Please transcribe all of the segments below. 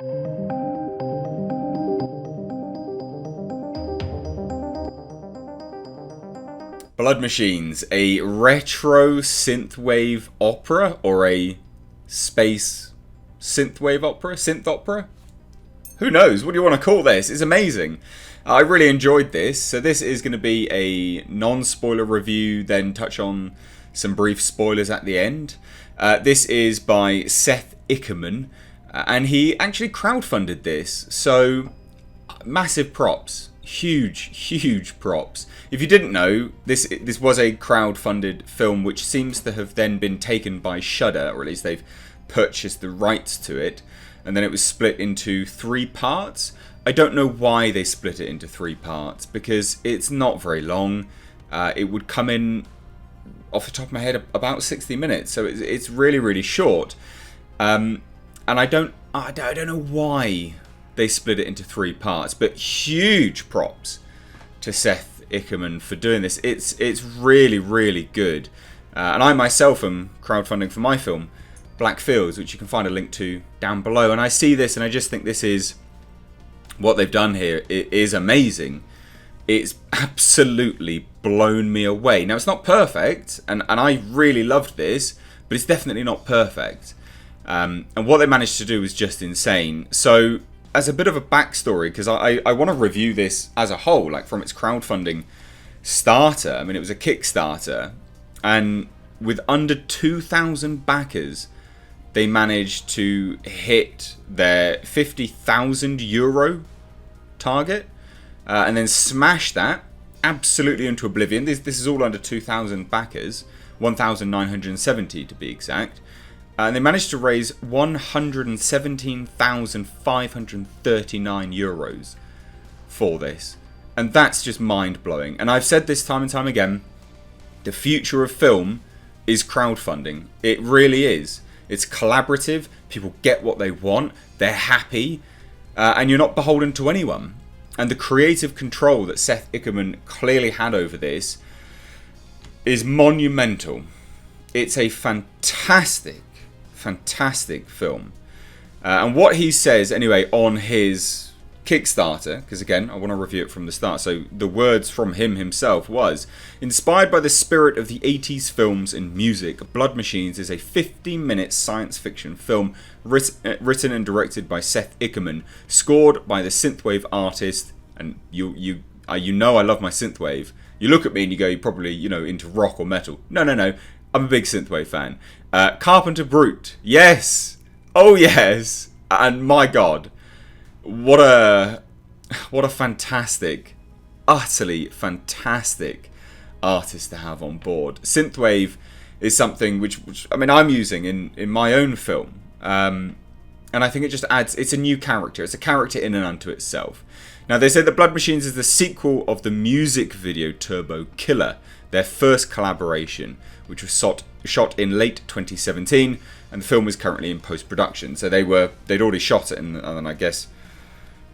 Blood Machines, a retro synthwave opera, or a space synthwave opera? Synth opera? Who knows? What do you want to call this? It's amazing. I really enjoyed this. So this is going to be a non-spoiler review, then touch on some brief spoilers at the end. This is by Seth Ickerman, and he actually crowdfunded this. So massive props. Huge props. If you didn't know, this was a crowd-funded film which seems to have then been taken by Shudder, or at least they've purchased the rights to it, and then it was split into 3 parts. I don't know why they split it into 3 parts, because it's not very long. It would come in, off the top of my head, about 60 minutes, so it's really short. And I don't know why they split it into 3 parts, but huge props to Seth Ickerman for doing this. It's really good, and I myself am crowdfunding for my film Black Fields, which you can find a link to down below. And I see this and I just think this is what they've done here. It is amazing. It's absolutely blown me away. Now, it's not perfect, and I really loved this, but it's definitely not perfect. And what they managed to do was just insane. So as a bit of a backstory, because I want to review this as a whole, like from its crowdfunding starter. I mean, it was a Kickstarter, and with under 2,000 backers, they managed to hit their €50,000 target, and then smash that absolutely into oblivion. This is all under 2,000 backers, 1,970 to be exact. And they managed to raise €117,539 for this. And that's just mind-blowing. And I've said this time and time again, the future of film is crowdfunding. It really is. It's collaborative, people get what they want, they're happy, and you're not beholden to anyone. And the creative control that Seth Ickerman clearly had over this is monumental. It's a fantastic film. And what he says anyway on his Kickstarter, because again I want to review it from the start, so the words from him himself was: inspired by the spirit of the 80s films and music, Blood Machines is a 15-minute science fiction film written and directed by Seth Ickerman, scored by the Synthwave artist. And you know I love my Synthwave. You look at me and you go, you're probably into rock or metal. No, I'm a big Synthwave fan. Carpenter Brute. Yes. Oh, yes. And my God, what a fantastic, utterly fantastic artist to have on board. Synthwave is something which I mean, I'm using in my own film. And I think it just adds, it's a new character. It's a character in and unto itself. Now, they say that Blood Machines is the sequel of the music video Turbo Killer, their first collaboration, which was shot in late 2017, and the film is currently in post-production. So they'd already shot it, and then I guess,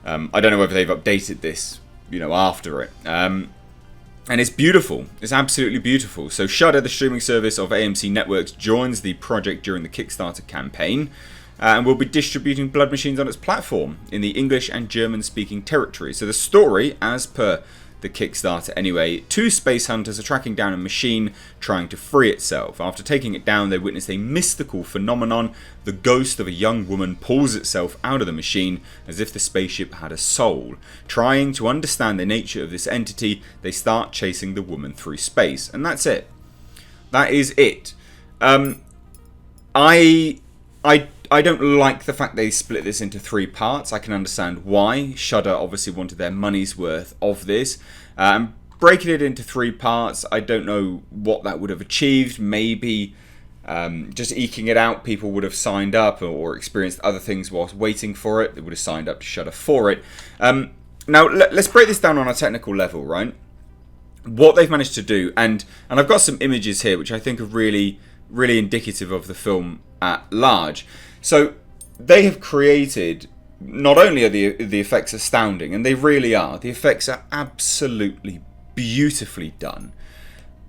I don't know whether they've updated this, after it. And it's beautiful. It's absolutely beautiful. So Shudder, the streaming service of AMC Networks, joins the project during the Kickstarter campaign, and will be distributing Blood Machines on its platform in the English and German-speaking territory. So the story, as per the Kickstarter anyway, 2 space hunters are tracking down a machine trying to free itself. After taking it down, they witness a mystical phenomenon. The ghost of a young woman pulls itself out of the machine as if the spaceship had a soul. Trying to understand the nature of this entity, they start chasing the woman through space. And that's it. That is it. I don't like the fact they split this into 3 parts. I can understand why. Shudder obviously wanted their money's worth of this. Breaking it into 3 parts, I don't know what that would have achieved. Maybe just eking it out, people would have signed up or experienced other things whilst waiting for it. They would have signed up to Shudder for it. Now, let's break this down on a technical level, right? What they've managed to do, and I've got some images here which I think are really indicative of the film at large. So they have created, not only are the effects astounding, and they really are, the effects are absolutely beautifully done,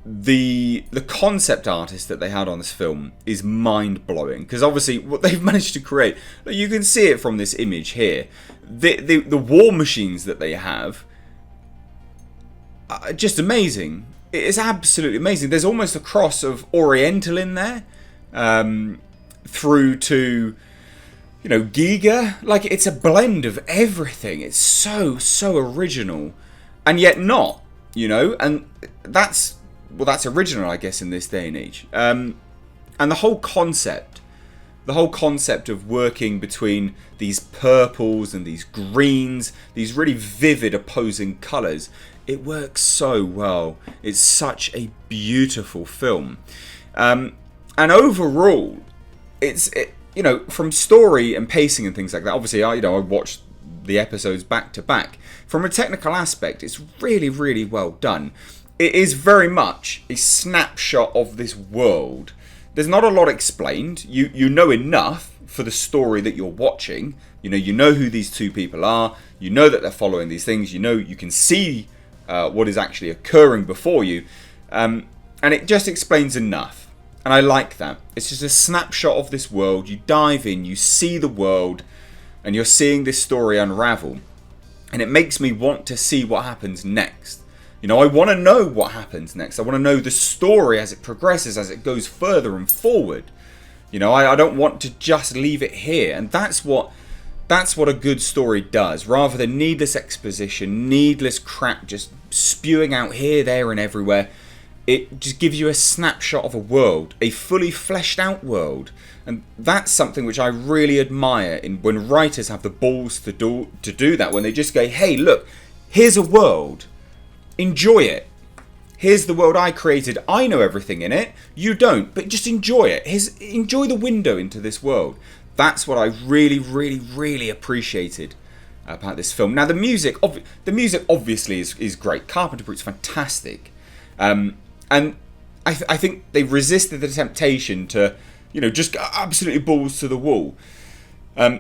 the concept artist that they had on this film is mind-blowing, because obviously what they've managed to create, you can see it from this image here, the war machines that they have are just amazing. It is absolutely amazing. There's almost a cross of Oriental in there, through to, you know, Giga. Like, it's a blend of everything. It's so original, and yet not, you know, and that's original, I guess, in this day and age. And the whole concept of working between these purples and these greens, these really vivid opposing colours, it works so well. It's such a beautiful film. And overall, you know, from story and pacing and things like that, obviously, I watched the episodes back to back. From a technical aspect, it's really, really well done. It is very much a snapshot of this world. There's not a lot explained. You know enough for the story that you're watching. You know who these two people are. You know that they're following these things. You can see what is actually occurring before you. And it just explains enough. And I like that. It's just a snapshot of this world. You dive in, you see the world, and you're seeing this story unravel. And it makes me want to see what happens next. You know, I want to know what happens next. I want to know the story as it progresses, as it goes further and forward. You know, I don't want to just leave it here. And that's what a good story does. Rather than needless exposition, needless crap just spewing out here, there and everywhere, it just gives you a snapshot of a world, a fully fleshed out world. And that's something which I really admire when writers have the balls to do that. When they just go, hey, look, here's a world. Enjoy it. Here's the world I created. I know everything in it. You don't, but just enjoy it. Enjoy the window into this world. That's what I really, really, really appreciated about this film. Now, the music obviously is great. Carpenter Brute's fantastic. And I think they resisted the temptation to, you know, just go absolutely balls to the wall.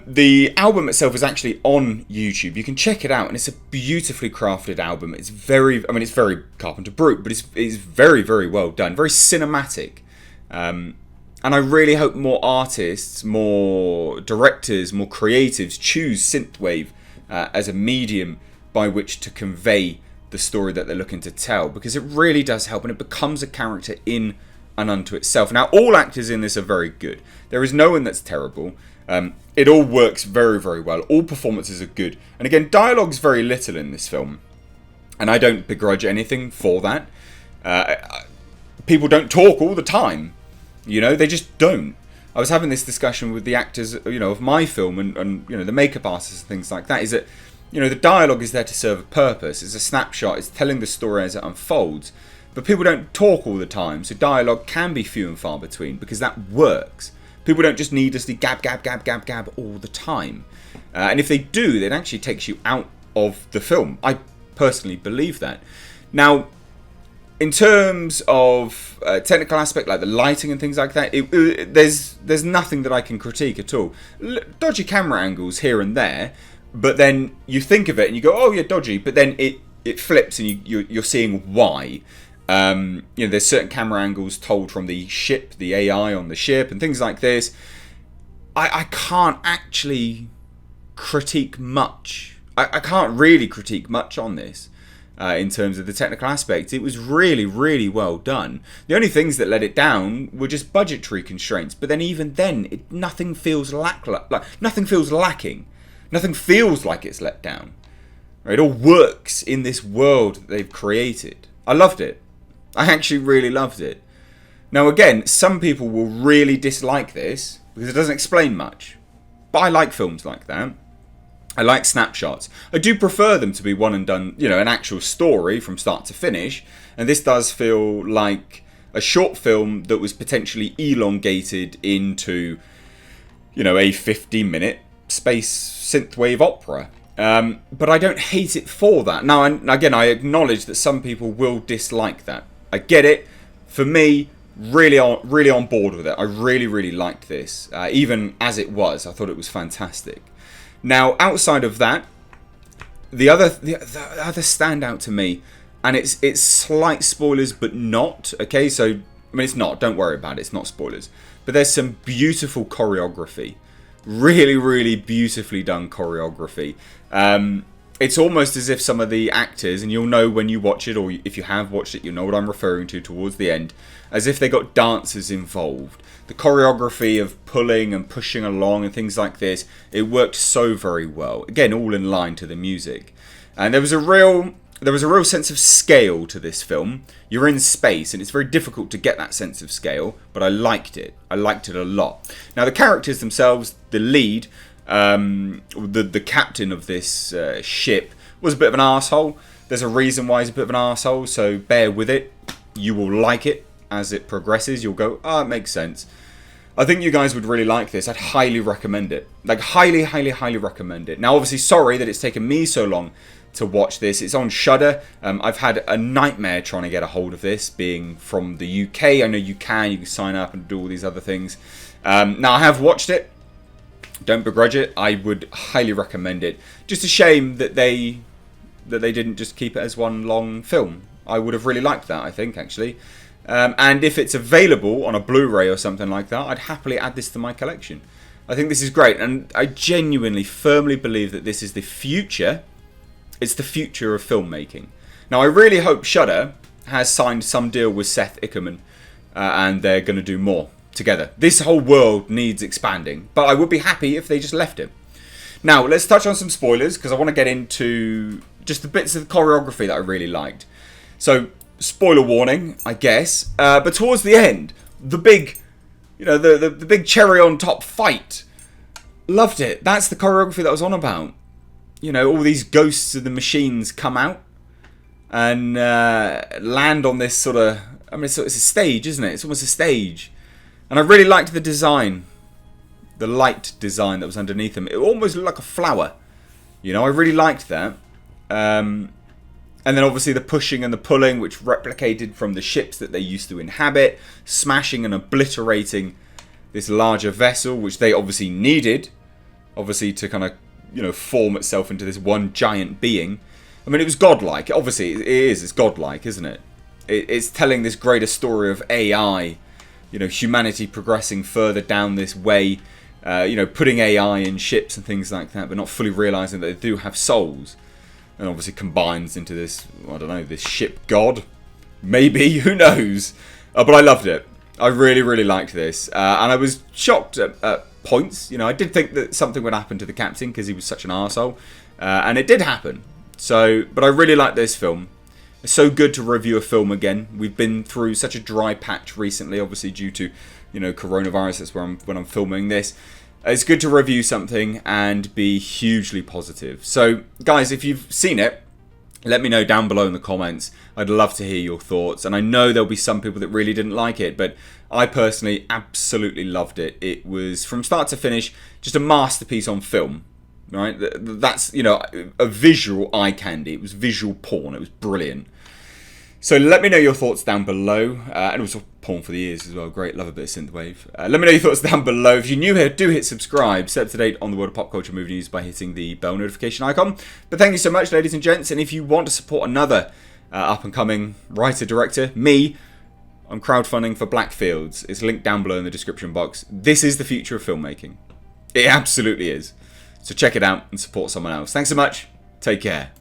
The album itself is actually on YouTube. You can check it out, and it's a beautifully crafted album. It's very Carpenter Brute, but it's very, very well done, very cinematic. And I really hope more artists, more directors, more creatives choose Synthwave as a medium by which to convey the story that they're looking to tell, because it really does help, and it becomes a character in and unto itself. Now, all actors in this are very good. There is no one that's terrible. It all works very, very well. All performances are good. And again, dialogue's very little in this film, and I don't begrudge anything for that. People don't talk all the time. You know, they just don't. I was having this discussion with the actors, you know, of my film and you know, the makeup artists and things like that, is that, you know, the dialogue is there to serve a purpose. It's a snapshot. It's telling the story as it unfolds. But people don't talk all the time, so dialogue can be few and far between, because that works. People don't just needlessly gab all the time. And if they do, it actually takes you out of the film. I personally believe that. Now, in terms of technical aspect, like the lighting and things like that, there's nothing that I can critique at all. Dodgy camera angles here and there, but then you think of it and you go, oh yeah, dodgy, but then it flips and you're seeing why. You know, there's certain camera angles told from the ship, the AI on the ship, and things like this. I can't actually critique much. I can't really critique much on this in terms of the technical aspect. It was really, really well done. The only things that let it down were just budgetary constraints. But then, even then, nothing feels nothing feels lacking. Nothing feels like it's let down. Right? It all works in this world that they've created. I loved it. I actually really loved it. Now again, some people will really dislike this because it doesn't explain much. But I like films like that. I like snapshots. I do prefer them to be one and done, you know, an actual story from start to finish. And this does feel like a short film that was potentially elongated into, you know, a 15-minute space synthwave opera. But I don't hate it for that. Now, again, I acknowledge that some people will dislike that. I get it. For me, really on board with it. I really, really liked this. Even as it was, I thought it was fantastic. Now, outside of that, the other standout to me and it's slight spoilers, but not. Okay, so I mean it's not. Don't worry about it. It's not spoilers. But there's some beautiful choreography, really, really beautifully done choreography. It's almost as if some of the actors, and you'll know when you watch it, or if you have watched it, you know what I'm referring to towards the end, as if they got dancers involved. The choreography of pulling and pushing along and things like this, it worked so very well. Again, all in line to the music. And there was a real sense of scale to this film. You're in space, and it's very difficult to get that sense of scale, but I liked it. I liked it a lot. Now, the characters themselves, the lead, the captain of this ship, was a bit of an arsehole. There's a reason why he's a bit of an arsehole, so bear with it. You will like it as it progresses. You'll go, oh, it makes sense. I think you guys would really like this. I'd highly recommend it. Like, highly, highly, highly recommend it. Now, obviously, sorry that it's taken me so long to watch this. It's on Shudder. I've had a nightmare trying to get a hold of this, being from the UK. I know you can sign up and do all these other things. Now, I have watched it. Don't begrudge it. I would highly recommend it. Just a shame that they didn't just keep it as one long film. I would have really liked that, I think, actually. And if it's available on a Blu-ray or something like that, I'd happily add this to my collection. I think this is great, and I genuinely, firmly believe that this is the future. It's the future of filmmaking. Now, I really hope Shudder has signed some deal with Seth Ickerman, and they're going to do more together. This whole world needs expanding, but I would be happy if they just left it. Now, let's touch on some spoilers, because I want to get into just the bits of the choreography that I really liked. So, spoiler warning, I guess. But towards the end, the big, the big cherry on top fight. Loved it. That's the choreography that I was on about. All these ghosts of the machines come out and land on this sort of... I mean, it's a stage, isn't it? It's almost a stage. And I really liked the design. The light design that was underneath them. It almost looked like a flower. I really liked that. And then obviously the pushing and the pulling, which replicated from the ships that they used to inhabit. Smashing and obliterating this larger vessel, which they obviously needed. Obviously to kind of... form itself into this one giant being. I mean, it was godlike. Obviously, it is. It's godlike, isn't it? It's telling this greater story of AI. Humanity progressing further down this way. Putting AI in ships and things like that, but not fully realizing that they do have souls. And obviously combines into this, I don't know, this ship god. Maybe, who knows? But I loved it. I really, really liked this. And I was shocked at points. I did think that something would happen to the captain because he was such an arsehole. And it did happen. But I really like this film. It's so good to review a film again. We've been through such a dry patch recently, obviously due to, coronavirus. That's when I'm filming this. It's good to review something and be hugely positive. So, guys, if you've seen it, let me know down below in the comments. I'd love to hear your thoughts. And I know there'll be some people that really didn't like it, but I personally absolutely loved it. It was, from start to finish, just a masterpiece on film. Right? That's, a visual eye candy. It was visual porn. It was brilliant. So let me know your thoughts down below. And also porn for the ears as well. Great. Love a bit of Synthwave. Let me know your thoughts down below. If you're new here, do hit subscribe. Stay up to date on the world of pop culture movie news by hitting the bell notification icon. But thank you so much, ladies and gents. And if you want to support another up-and-coming writer-director, me, I'm crowdfunding for Blackfields. It's linked down below in the description box. This is the future of filmmaking. It absolutely is. So check it out and support someone else. Thanks so much. Take care.